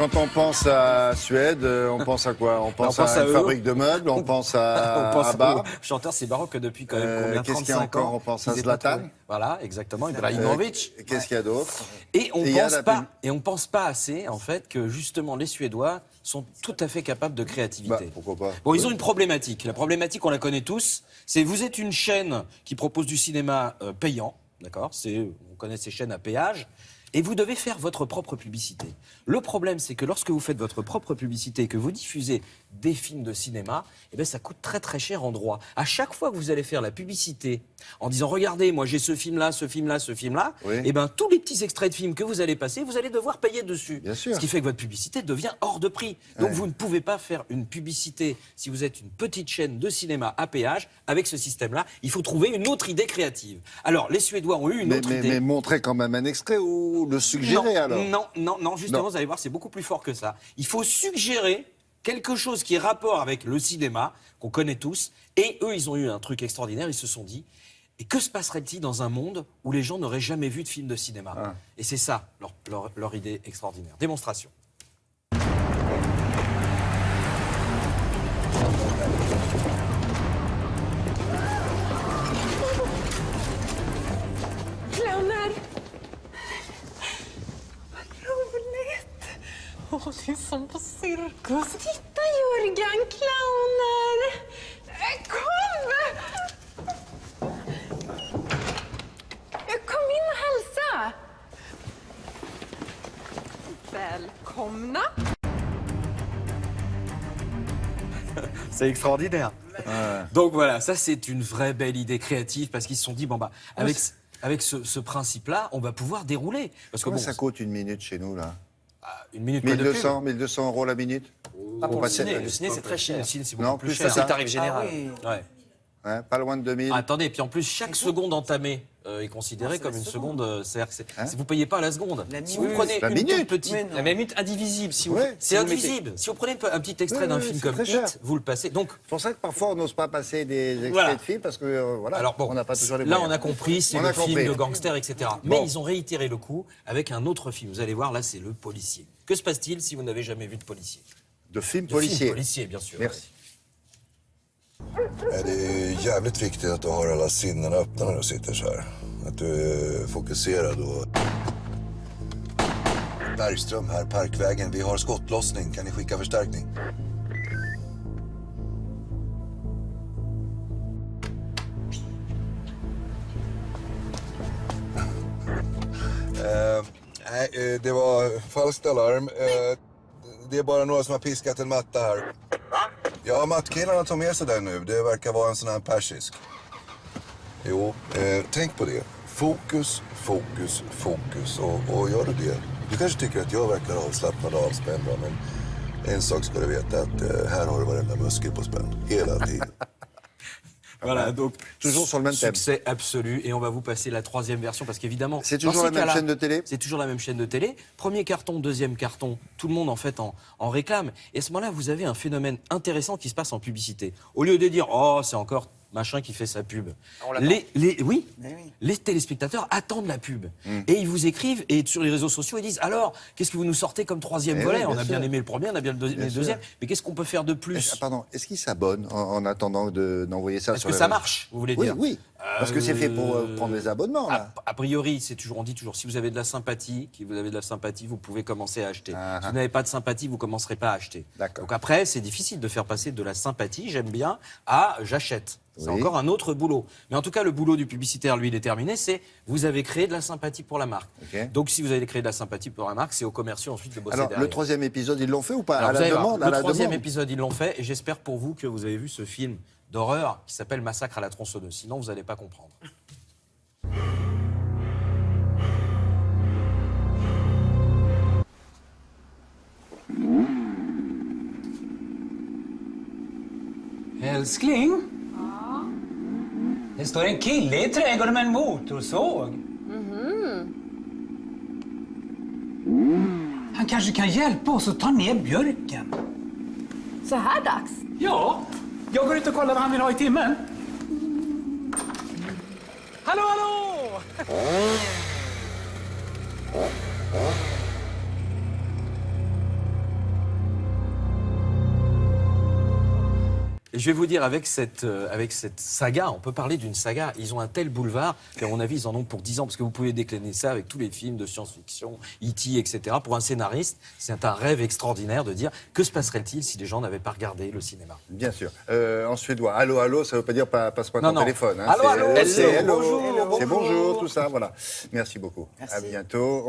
Quand on pense à Suède, on pense à quoi? On pense à une fabrique de meubles, on pense à ABBA. Chanteur, c'est baroque depuis quand même combien, qu'est-ce qu'il y a 35 encore? ans. On pense à Zlatan. Voilà, exactement, Ibrahimovic. Qu'est-ce qu'il y a d'autre? Et on pense pas assez, en fait, que justement les Suédois sont tout à fait capables de créativité. Pourquoi pas? Bon, ils ont une problématique. La problématique, on la connaît tous. C'est vous êtes une chaîne qui propose du cinéma payant, d'accord? On connaît ces chaînes à péage. Et vous devez faire votre propre publicité. Le problème, c'est que lorsque vous faites votre propre publicité et que vous diffusez des films de cinéma, eh bien, ça coûte très très cher en droit. À chaque fois que vous allez faire la publicité en disant « Regardez, moi j'ai ce film-là, ce film-là, ce film-là oui. », eh bien, tous les petits extraits de films que vous allez passer, vous allez devoir payer dessus. Bien sûr. Ce qui fait que votre publicité devient hors de prix. Donc vous ne pouvez pas faire une publicité si vous êtes une petite chaîne de cinéma à péage avec ce système-là. Il faut trouver une autre idée créative. Alors, les Suédois ont eu une autre idée. Mais montrez quand même un extrait ou le suggérer alors? Non, justement, vous allez voir, c'est beaucoup plus fort que ça. Il faut suggérer quelque chose qui est rapport avec le cinéma, qu'on connaît tous, et eux, ils ont eu un truc extraordinaire, ils se sont dit, et que se passerait-il dans un monde où les gens n'auraient jamais vu de film de cinéma? Et c'est ça, leur idée extraordinaire. Démonstration. Åh, det är som på cirkus. Titta, Jörgen, clowner! Kom! Kom in och hälsa! Välkomna! C'est extraordinaire. Donc voilà, ça c'est une vraie belle idée créative parce qu'ils se sont dit, bon bah, avec ce principe-là, on va pouvoir dérouler. Parce que Comment ça coûte une minute chez nous là? Une minute 1200 € la minute? Pas pour le ciné. Le ciné, c'est très cher. Le ciné, c'est beaucoup plus cher. C'est C'est le tarif général. Ouais. Hein, pas loin de 2000. Attendez, et puis en plus, chaque seconde entamée est considérée comme une seconde. C'est-à-dire que si vous ne payez pas la seconde. Si vous prenez une toute petite. La minute indivisible. Si vous, c'est indivisible. Si vous prenez un petit extrait d'un film comme Hit, vous le passez. Donc, c'est pour ça que parfois on n'ose pas passer des extraits de films parce que voilà, alors bon, on n'a pas toujours les là, moyens. on a compris, c'est le film de gangster, etc. Mais ils ont réitéré le coup avec un autre film. Vous allez voir, là, c'est Le Policier. Que se passe-t-il si vous n'avez jamais vu de policier? De film policier. Policier, bien sûr. Merci. Det är jävligt viktigt att du har alla sinnen öppna när du sitter så här. Att du är fokuserad och... Bergström här, Parkvägen. Vi har skottlossning. Kan ni skicka förstärkning? Nej, det var falskt alarm. Det är bara några som har piskat en matta här. Ja, mattkillarna tar med sig den nu. Det verkar vara en sån här persisk. Jo, tänk på det. Fokus, fokus, fokus. Och gör du det? Du kanske tycker att jag verkar avslappnad och avspänd, men en sak ska du veta att här har du varenda muskel på spänn. Hela tiden. Voilà, donc toujours sur le même thème. Succès absolu. Et on va vous passer la troisième version parce qu'évidemment, c'est toujours la même chaîne de télé. C'est toujours la même chaîne de télé. Premier carton, deuxième carton, tout le monde en fait en réclame. Et à ce moment-là, vous avez un phénomène intéressant qui se passe en publicité. Au lieu de dire oh c'est encore machin qui fait sa pub. Les téléspectateurs attendent la pub. Et ils vous écrivent, et sur les réseaux sociaux, ils disent alors, qu'est-ce que vous nous sortez comme troisième volet? On a bien aimé le premier, on a bien le deuxième, mais qu'est-ce qu'on peut faire de plus? Pardon, est-ce qu'ils s'abonnent en attendant d'envoyer ça? Est-ce que ça marche, vous voulez dire? Oui, parce que c'est fait pour prendre des abonnements, là. A priori, on dit toujours, si vous avez de la sympathie, vous pouvez commencer à acheter. Si vous n'avez pas de sympathie, vous ne commencerez pas à acheter. Donc après, c'est difficile de faire passer de la sympathie, j'aime bien, à j'achète. C'est encore un autre boulot. Mais en tout cas, le boulot du publicitaire, lui, il est terminé. C'est vous avez créé de la sympathie pour la marque. Donc, si vous avez créé de la sympathie pour la marque, c'est aux commerciaux ensuite de bosser derrière. Le troisième épisode, ils l'ont fait ou pas? Alors, le troisième épisode, ils l'ont fait. Et j'espère pour vous que vous avez vu ce film d'horreur qui s'appelle Massacre à la tronçonneuse. Sinon, vous n'allez pas comprendre. Älskling? Ja? Det står en kille i trädgården med en motorsåg. Han kanske kan hjälpa oss att ta ner björken. Så här dags? Ja, jag går ut och kollar vad han vill ha i timmen. Hallå, hallå! Et je vais vous dire, avec cette saga, on peut parler d'une saga, ils ont un tel boulevard qu'à mon avis, ils en ont pour 10 ans, parce que vous pouvez décliner ça avec tous les films de science-fiction, E.T., etc. Pour un scénariste, c'est un rêve extraordinaire de dire que se passerait-il si les gens n'avaient pas regardé le cinéma. Bien sûr. En suédois, allô, allô, ça ne veut pas dire passe-moi ton téléphone. Hein. Allô, allô, c'est hello, hello, bonjour, c'est bonjour, bonjour. tout ça, voilà. Merci beaucoup. Merci. À bientôt.